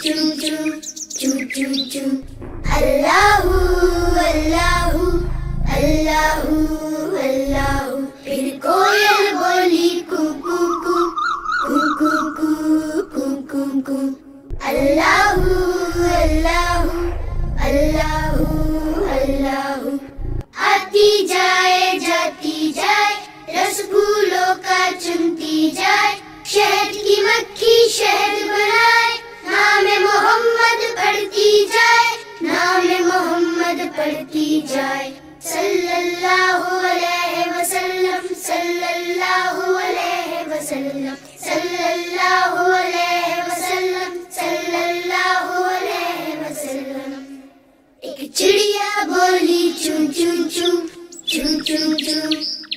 चू चू चू चू चू। अल्लाहू अल्लाहू अल्लाहू अल्लाहू। फिर कोयल बोली कू कू कू कू कू कू कू कू कू। अल्लाहू अल्लाहू अल्लाहू अल्लाहू। आती जाए जाती जाए, रस फूलों का चुनती जाए, शहद की मक्खी शहद बनाए, नामे मोहम्मद पढ़ती जाए, नामे मोहम्मद पढ़ती जाए। सल्लल्लाहु अलैहि वसल्लम सल्लल्लाहु अलैहि वसल्लम सल्लल्लाहु अलैहि वसल्लम सल्लल्लाहु अलैहि वसल्लम। एक चिड़िया बोली चू चू चू चू चू चू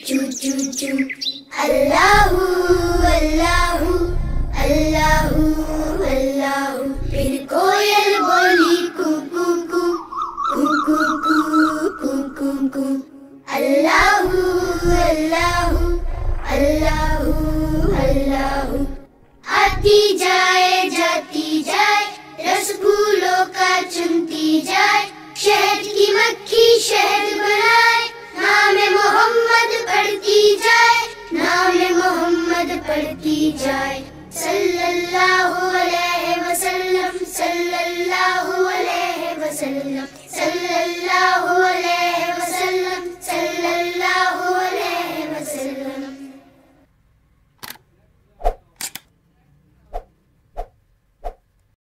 चू चू चू। अल्लाहू अल्लाहू अल्लाहू अल्लाहू। फिर कोयल बोली कू कू कू कू कू कू कू कू कू। अल्लाहू अल्लाहू अल्लाहू अल्लाहू। आती जाए जाती जाए, रस फूलों का चुनती जाए, शहद की मक्खी शहद बनाए, नामे मोहम्मद पढ़ती जाए, नामे मोहम्मद पढ़ती जाए। सल्लल्लाहु अलैहि वसल्लम